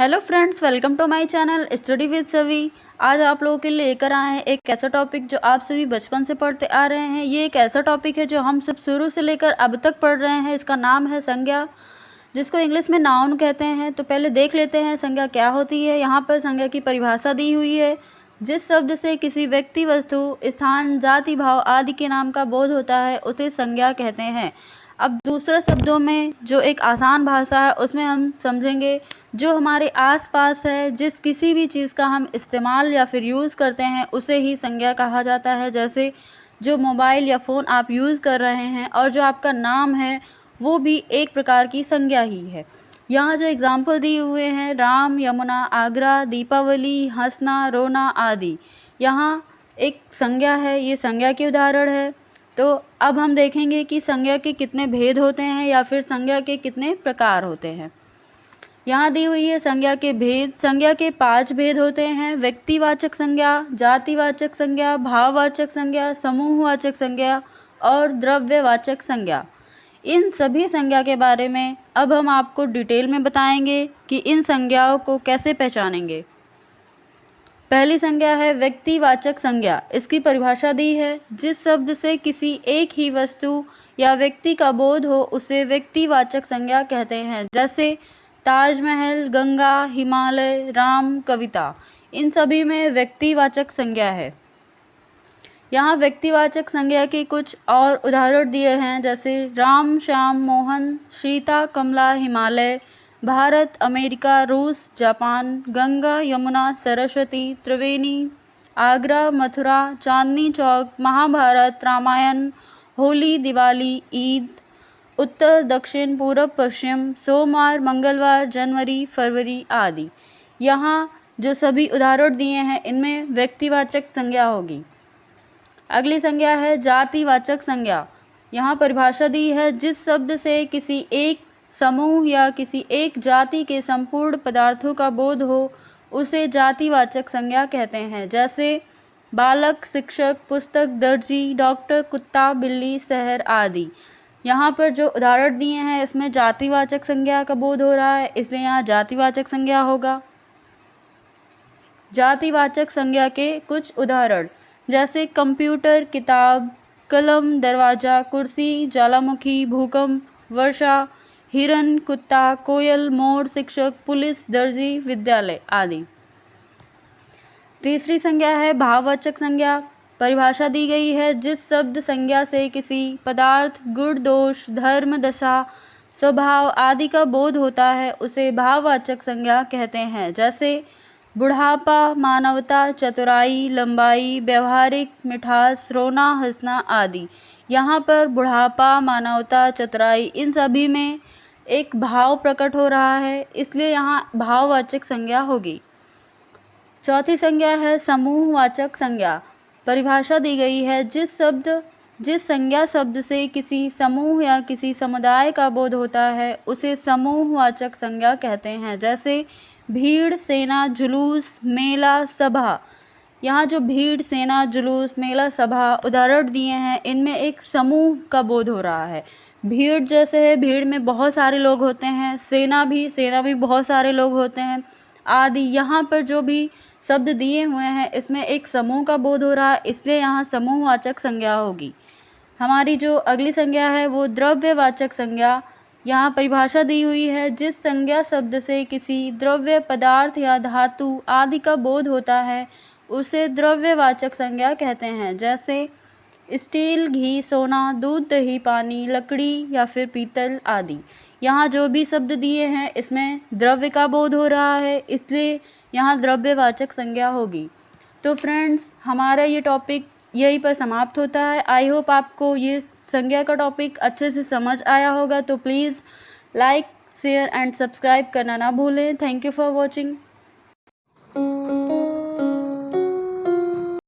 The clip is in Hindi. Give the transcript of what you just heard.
Hello friends, welcome to my channel study with Savi. आज आप लोगों के लिए लेकर आए हैं एक ऐसा टॉपिक जो आप सभी बचपन से पढ़ते आ रहे हैं। ये एक ऐसा टॉपिक है जो हम सब शुरू से लेकर अब तक पढ़ रहे हैं। इसका नाम है संज्ञा, जिसको इंग्लिश में नाउन कहते हैं। तो पहले देख लेते हैं संज्ञा क्या होती है। यहाँ पर संज्ञा की परिभाषा दी हुई है। जिस शब्द से किसी व्यक्ति, वस्तु, स्थान, जाति, भाव आदि के नाम का बोध होता है उसे संज्ञा कहते हैं। अब दूसरे शब्दों में जो एक आसान भाषा है उसमें हम समझेंगे जो हमारे आसपास है, जिस किसी भी चीज़ का हम इस्तेमाल या फिर यूज़ करते हैं उसे ही संज्ञा कहा जाता है। जैसे जो मोबाइल या फ़ोन आप यूज़ कर रहे हैं और जो आपका नाम है वो भी एक प्रकार की संज्ञा ही है। यहाँ जो एग्जाम्पल दिए हुए हैं, राम, यमुना, आगरा, दीपावली, हंसना, रोना आदि, यहाँ एक संज्ञा है, ये संज्ञा के उदाहरण है। तो अब हम देखेंगे कि संज्ञा के कितने भेद होते हैं या फिर संज्ञा के कितने प्रकार होते हैं। यहाँ दी हुई है संज्ञा के भेद। संज्ञा के 5 भेद होते हैं: व्यक्तिवाचक संज्ञा, जातिवाचक संज्ञा, भाववाचक संज्ञा, समूहवाचक संज्ञा और द्रव्यवाचक संज्ञा। इन सभी संज्ञा के बारे में अब हम आपको डिटेल में बताएंगे कि इन संज्ञाओं को कैसे पहचानेंगे। पहली संज्ञा है व्यक्तिवाचक संज्ञा। इसकी परिभाषा दी है: जिस शब्द से किसी एक ही वस्तु या व्यक्ति का बोध हो उसे व्यक्तिवाचक संज्ञा कहते हैं। जैसे ताजमहल, गंगा, हिमालय, राम, कविता, इन सभी में व्यक्तिवाचक संज्ञा है। यहाँ व्यक्तिवाचक संज्ञा के कुछ और उदाहरण दिए हैं, जैसे राम, श्याम, मोहन, सीता, कमला, हिमालय, भारत, अमेरिका, रूस, जापान, गंगा, यमुना, सरस्वती, त्रिवेणी, आगरा, मथुरा, चांदनी चौक, महाभारत, रामायण, होली, दिवाली, ईद, उत्तर, दक्षिण, पूर्व, पश्चिम, सोमवार, मंगलवार, जनवरी, फरवरी आदि। यहाँ जो सभी उदाहरण दिए हैं इनमें व्यक्तिवाचक संज्ञा होगी। अगली संज्ञा है जातिवाचक संज्ञा। यहाँ परिभाषा दी है: जिस शब्द से किसी एक समूह या किसी एक जाति के संपूर्ण पदार्थों का बोध हो उसे जातिवाचक संज्ञा कहते हैं। जैसे बालक, शिक्षक, पुस्तक, दर्जी, डॉक्टर, कुत्ता, बिल्ली, शहर आदि। यहाँ पर जो उदाहरण दिए हैं इसमें जातिवाचक संज्ञा का बोध हो रहा है, इसलिए यहाँ जातिवाचक संज्ञा होगा। जातिवाचक संज्ञा के कुछ उदाहरण, जैसे कंप्यूटर, किताब, कलम, दरवाजा, कुर्सी, ज्वालामुखी, भूकंप, वर्षा, हिरन, कुत्ता, कोयल, मोर, शिक्षक, पुलिस, दर्जी, विद्यालय आदि। तीसरी संज्ञा है भाववाचक संज्ञा। परिभाषा दी गई है: जिस शब्द संज्ञा से किसी पदार्थ, गुण, दोष, धर्म, दशा, स्वभाव आदि का बोध होता है उसे भाववाचक संज्ञा कहते हैं। जैसे बुढ़ापा, मानवता, चतुराई, लंबाई, व्यवहारिक, मिठास, रोना, हंसना आदि। यहाँ पर बुढ़ापा, मानवता, चतुराई, इन सभी में एक भाव प्रकट हो रहा है, इसलिए यहाँ भाववाचक संज्ञा होगी। चौथी संज्ञा है समूहवाचक संज्ञा। परिभाषा दी गई है: जिस संज्ञा शब्द से किसी समूह या किसी समुदाय का बोध होता है उसे समूहवाचक संज्ञा कहते हैं। जैसे भीड़, सेना, जुलूस, मेला, सभा। यहाँ जो भीड़, सेना, जुलूस, मेला, सभा उदाहरण दिए हैं इनमें एक समूह का बोध हो रहा है। भीड़ जैसे है, भीड़ में बहुत सारे लोग होते हैं। सेना भी बहुत सारे लोग होते हैं आदि। यहाँ पर जो भी शब्द दिए हुए हैं इसमें एक समूह का बोध हो रहा है, इसलिए यहाँ समूहवाचक संज्ञा होगी। हमारी जो अगली संज्ञा है वो द्रव्यवाचक संज्ञा। यहाँ परिभाषा दी हुई है: जिस संज्ञा शब्द से किसी द्रव्य, पदार्थ या धातु आदि का बोध होता है उसे द्रव्यवाचक संज्ञा कहते हैं। जैसे स्टील, घी, सोना, दूध, दही, पानी, लकड़ी या फिर पीतल आदि। यहाँ जो भी शब्द दिए हैं इसमें द्रव्य का बोध हो रहा है, इसलिए यहाँ द्रव्यवाचक संज्ञा होगी। तो फ्रेंड्स, हमारा ये टॉपिक यहीं पर समाप्त होता है। आई होप आपको ये संज्ञा का टॉपिक अच्छे से समझ आया होगा। तो please like, share and subscribe करना ना भूलें। Thank you for watching.